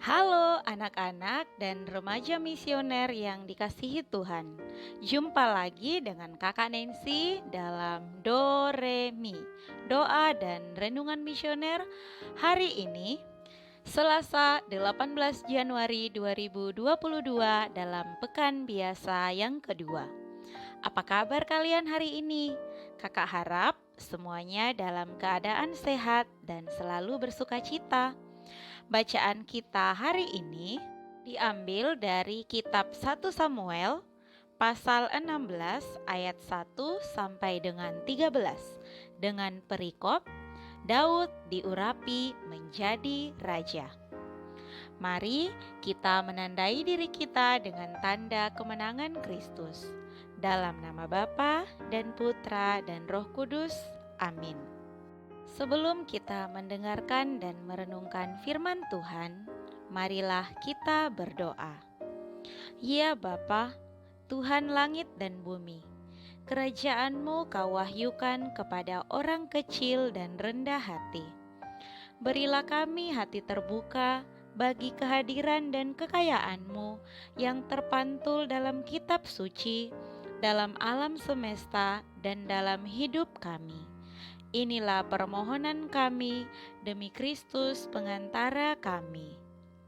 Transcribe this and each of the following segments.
Halo anak-anak dan remaja misioner yang dikasihi Tuhan. Jumpa lagi dengan Kakak Nancy dalam Do Re Mi, doa dan renungan misioner hari ini, Selasa 18 Januari 2022 dalam pekan biasa yang kedua. Apa kabar kalian hari ini? Kakak harap semuanya dalam keadaan sehat dan selalu bersuka cita. Bacaan kita hari ini diambil dari kitab 1 Samuel pasal 16 ayat 1 sampai dengan 13 dengan perikop Daud diurapi menjadi raja. Mari kita menandai diri kita dengan tanda kemenangan Kristus. Dalam nama Bapa dan Putra dan Roh Kudus. Amin. Sebelum kita mendengarkan dan merenungkan firman Tuhan, marilah kita berdoa. Ya Bapa, Tuhan langit dan bumi, kerajaan-Mu Kau wahyukan kepada orang kecil dan rendah hati. Berilah kami hati terbuka bagi kehadiran dan kekayaan-Mu yang terpantul dalam kitab suci, dalam alam semesta, dan dalam hidup kami. Inilah permohonan kami demi Kristus pengantara kami.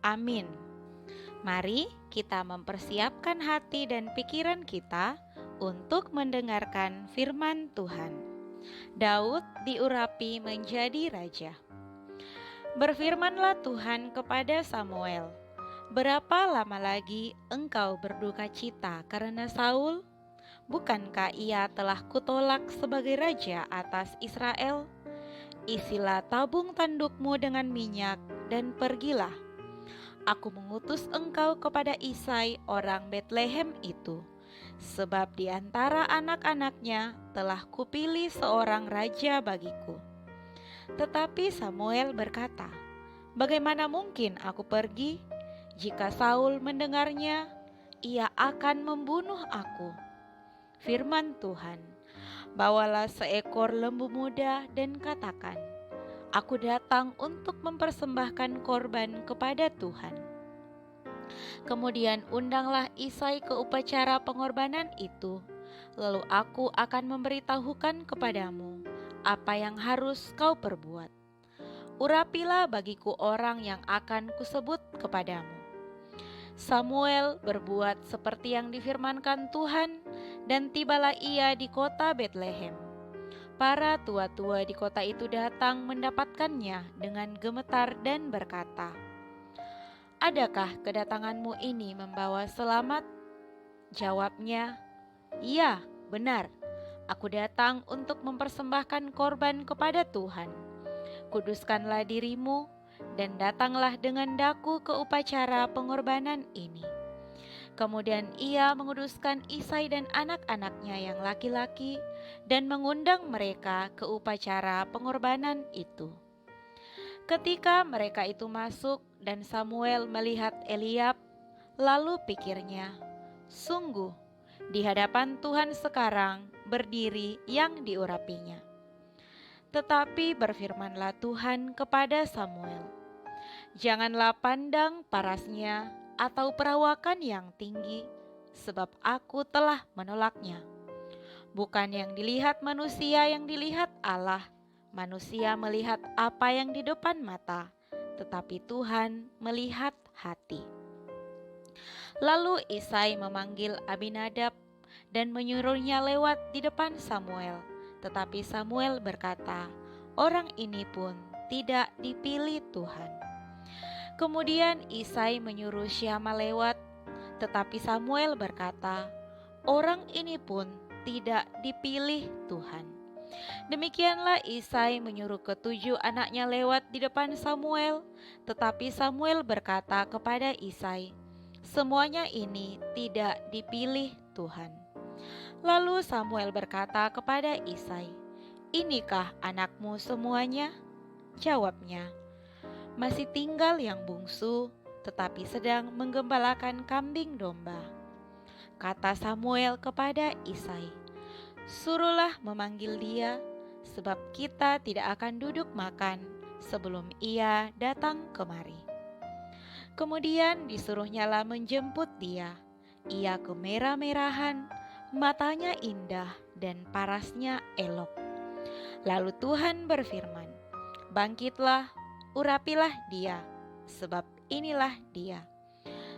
Amin. Mari kita mempersiapkan hati dan pikiran kita untuk mendengarkan firman Tuhan. Daud diurapi menjadi raja. Berfirmanlah Tuhan kepada Samuel, "Berapa lama lagi engkau berduka cita karena Saul? Bukankah ia telah kutolak sebagai raja atas Israel? Isilah tabung tandukmu dengan minyak dan pergilah. Aku mengutus engkau kepada Isai orang Betlehem itu, sebab di antara anak-anaknya telah kupilih seorang raja bagiku." Tetapi Samuel berkata, "Bagaimana mungkin aku pergi? Jika Saul mendengarnya, ia akan membunuh aku." Firman Tuhan, "Bawalah seekor lembu muda dan katakan, Aku datang untuk mempersembahkan korban kepada Tuhan." Kemudian undanglah Isai ke upacara pengorbanan itu, lalu aku akan memberitahukan kepadamu apa yang harus kau perbuat. Urapilah bagiku orang yang akan kusebut kepadamu." Samuel berbuat seperti yang difirmankan Tuhan, dan tibalah ia di kota Betlehem. Para tua-tua di kota itu datang mendapatkannya dengan gemetar dan berkata, "Adakah kedatanganmu ini membawa selamat?" Jawabnya, "Ya, benar. Aku datang untuk mempersembahkan korban kepada Tuhan. Kuduskanlah dirimu dan datanglah dengan daku ke upacara pengorbanan ini." Kemudian ia menguduskan Isai dan anak-anaknya yang laki-laki dan mengundang mereka ke upacara pengorbanan itu. Ketika mereka itu masuk dan Samuel melihat Eliab, lalu pikirnya, "Sungguh, di hadapan Tuhan sekarang berdiri yang diurapinya." Tetapi berfirmanlah Tuhan kepada Samuel, "Janganlah pandang parasnya atau perawakan yang tinggi, sebab aku telah menolaknya. Bukan yang dilihat manusia yang dilihat Allah. Manusia melihat apa yang di depan mata, tetapi Tuhan melihat hati." Lalu Isai memanggil Abinadab dan menyuruhnya lewat di depan Samuel. Tetapi Samuel berkata, "Orang ini pun tidak dipilih Tuhan." Kemudian Isai menyuruh Syama lewat, tetapi Samuel berkata, "Orang ini pun tidak dipilih Tuhan." Demikianlah Isai menyuruh ketujuh anaknya lewat di depan Samuel, tetapi Samuel berkata kepada Isai, "Semuanya ini tidak dipilih Tuhan." Lalu Samuel berkata kepada Isai, "Inikah anakmu semuanya?" Jawabnya, "Masih tinggal yang bungsu, tetapi sedang menggembalakan kambing domba." Kata Samuel kepada Isai, "Suruhlah memanggil dia, sebab kita tidak akan duduk makan sebelum ia datang kemari." Kemudian disuruhnyalah menjemput dia. Ia kemerah-merahan, matanya indah dan parasnya elok. Lalu Tuhan berfirman, "Bangkitlah, urapilah dia, sebab inilah dia."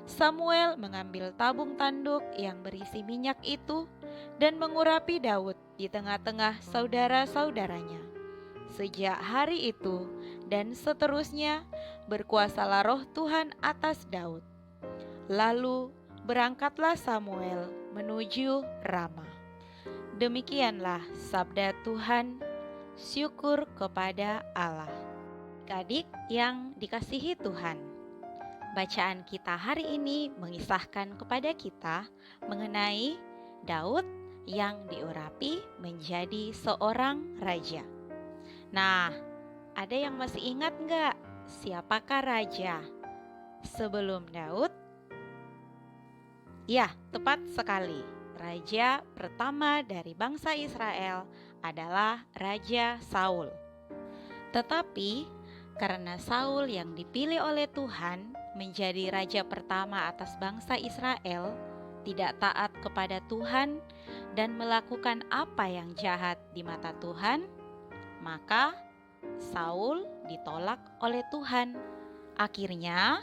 Samuel mengambil tabung tanduk yang berisi minyak itu dan mengurapi Daud di tengah-tengah saudara-saudaranya. Sejak hari itu dan seterusnya berkuasalah roh Tuhan atas Daud. Lalu berangkatlah Samuel menuju Rama. Demikianlah sabda Tuhan, syukur kepada Allah. Adik yang dikasihi Tuhan, bacaan kita hari ini mengisahkan kepada kita mengenai Daud yang diurapi menjadi seorang raja. Nah, ada yang masih ingat nggak siapakah raja sebelum Daud? Ya, tepat sekali. Raja pertama dari bangsa Israel adalah Raja Saul. Tetapi karena Saul yang dipilih oleh Tuhan menjadi raja pertama atas bangsa Israel, tidak taat kepada Tuhan dan melakukan apa yang jahat di mata Tuhan, maka Saul ditolak oleh Tuhan. Akhirnya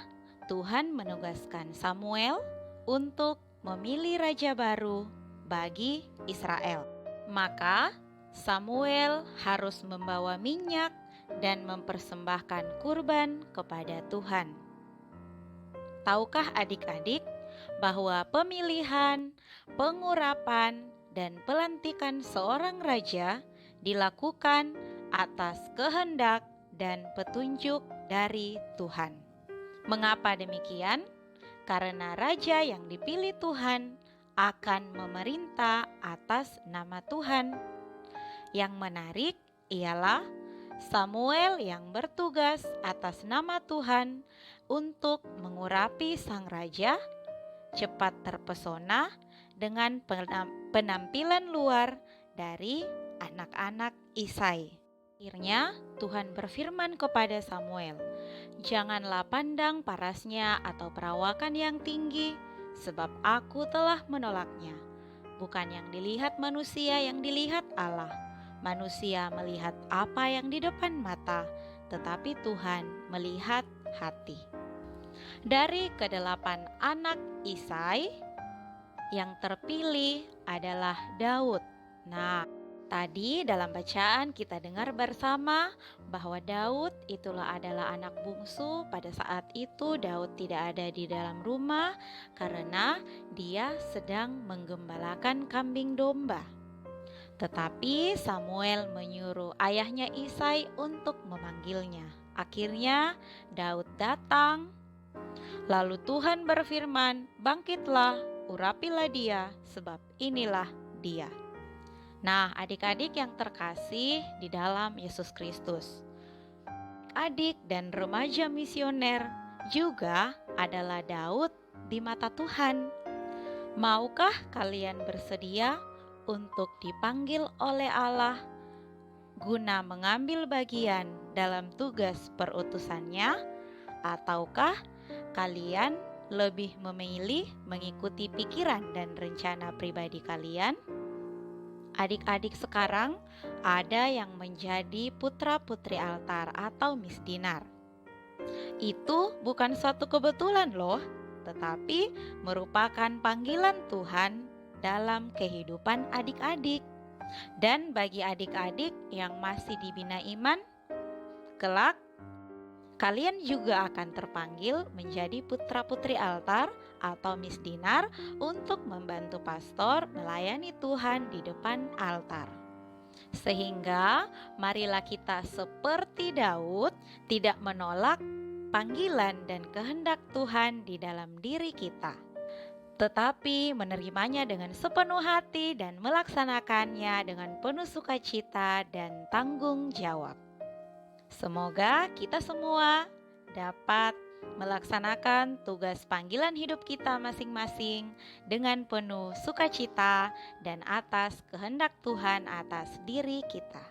Tuhan menugaskan Samuel untuk memilih raja baru bagi Israel. Maka Samuel harus membawa minyak dan mempersembahkan kurban kepada Tuhan. Tahukah adik-adik bahwa pemilihan, pengurapan, dan pelantikan seorang raja dilakukan atas kehendak dan petunjuk dari Tuhan? Mengapa demikian? Karena raja yang dipilih Tuhan akan memerintah atas nama Tuhan. Yang menarik ialah Samuel yang bertugas atas nama Tuhan untuk mengurapi sang raja cepat terpesona dengan penampilan luar dari anak-anak Isai. Akhirnya Tuhan berfirman kepada Samuel, "Janganlah pandang parasnya atau perawakan yang tinggi, sebab aku telah menolaknya. Bukan yang dilihat manusia yang dilihat Allah. Manusia melihat apa yang di depan mata, tetapi Tuhan melihat hati." Dari kedelapan anak Isai, yang terpilih adalah Daud. Nah, tadi dalam bacaan kita dengar bersama bahwa Daud adalah anak bungsu. Pada saat itu Daud tidak ada di dalam rumah karena dia sedang menggembalakan kambing domba. Tetapi Samuel menyuruh ayahnya Isai untuk memanggilnya. Akhirnya Daud datang. Lalu Tuhan berfirman, "Bangkitlah, urapilah dia, sebab inilah dia." Nah, adik-adik yang terkasih di dalam Yesus Kristus, adik dan remaja misioner juga adalah Daud di mata Tuhan. Maukah kalian bersedia untuk dipanggil oleh Allah guna mengambil bagian dalam tugas perutusannya, ataukah kalian lebih memilih mengikuti pikiran dan rencana pribadi kalian? Adik-adik sekarang ada yang menjadi putra-putri altar atau misdinar. Itu bukan suatu kebetulan loh, tetapi merupakan panggilan Tuhan dalam kehidupan adik-adik. Dan bagi adik-adik yang masih dibina iman, kelak kalian juga akan terpanggil menjadi putra-putri altar atau misdinar untuk membantu pastor melayani Tuhan di depan altar. Sehingga marilah kita seperti Daud tidak menolak panggilan dan kehendak Tuhan di dalam diri kita, tetapi menerimanya dengan sepenuh hati dan melaksanakannya dengan penuh sukacita dan tanggung jawab. Semoga kita semua dapat melaksanakan tugas panggilan hidup kita masing-masing dengan penuh sukacita dan atas kehendak Tuhan atas diri kita.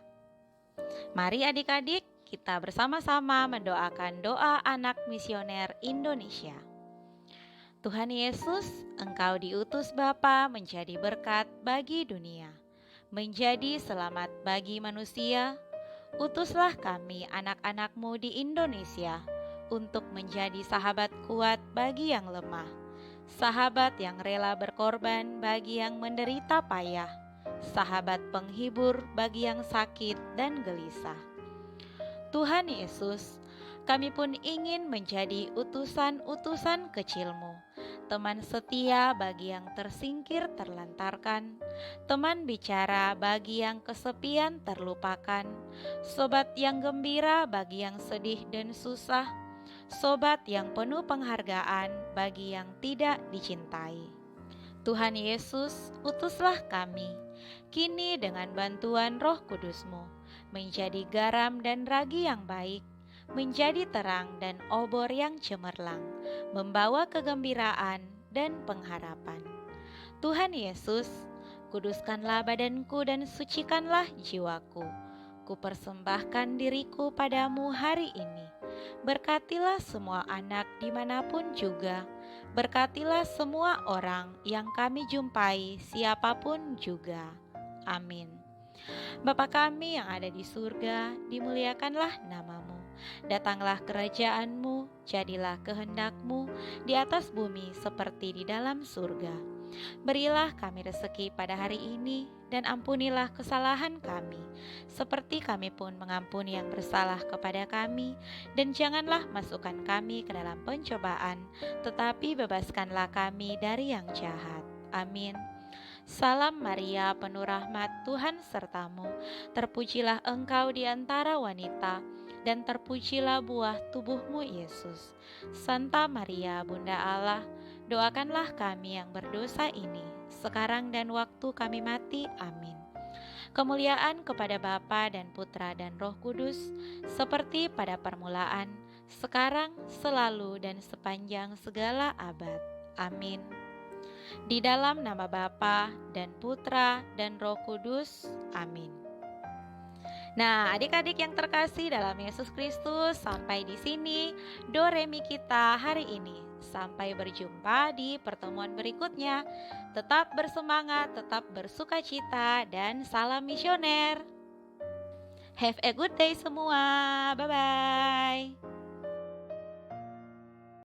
Mari adik-adik kita bersama-sama mendoakan doa anak misioner Indonesia. Tuhan Yesus, Engkau diutus Bapa menjadi berkat bagi dunia, menjadi selamat bagi manusia. Utuslah kami anak-anak-Mu di Indonesia untuk menjadi sahabat kuat bagi yang lemah, sahabat yang rela berkorban bagi yang menderita payah, sahabat penghibur bagi yang sakit dan gelisah. Tuhan Yesus, kami pun ingin menjadi utusan-utusan kecil-Mu, teman setia bagi yang tersingkir terlantarkan, teman bicara bagi yang kesepian terlupakan, sobat yang gembira bagi yang sedih dan susah, sobat yang penuh penghargaan bagi yang tidak dicintai. Tuhan Yesus, utuslah kami, kini dengan bantuan Roh Kudus-Mu, menjadi garam dan ragi yang baik, menjadi terang dan obor yang cemerlang, membawa kegembiraan dan pengharapan. Tuhan Yesus, kuduskanlah badanku dan sucikanlah jiwaku. Kupersembahkan diriku padamu hari ini. Berkatilah semua anak dimanapun juga. Berkatilah semua orang yang kami jumpai siapapun juga. Amin. Bapa kami yang ada di surga, dimuliakanlah nama-Mu. Datanglah kerajaan-Mu, jadilah kehendak-Mu di atas bumi seperti di dalam surga. Berilah kami rezeki pada hari ini, dan ampunilah kesalahan kami, seperti kami pun mengampuni yang bersalah kepada kami. Dan janganlah masukkan kami ke dalam pencobaan, tetapi bebaskanlah kami dari yang jahat. Amin. Salam Maria, penuh rahmat, Tuhan sertamu. Terpujilah engkau di antara wanita, dan terpujilah buah tubuhmu Yesus. Santa Maria, Bunda Allah, doakanlah kami yang berdosa ini, sekarang dan waktu kami mati. Amin. Kemuliaan kepada Bapa dan Putra dan Roh Kudus, seperti pada permulaan, sekarang, selalu, dan sepanjang segala abad. Amin. Di dalam nama Bapa dan Putra dan Roh Kudus. Amin. Nah, adik-adik yang terkasih dalam Yesus Kristus, sampai di sini do re mi kita hari ini. Sampai berjumpa di pertemuan berikutnya. Tetap bersemangat, tetap bersukacita, dan salam misioner. Have a good day semua. Bye-bye.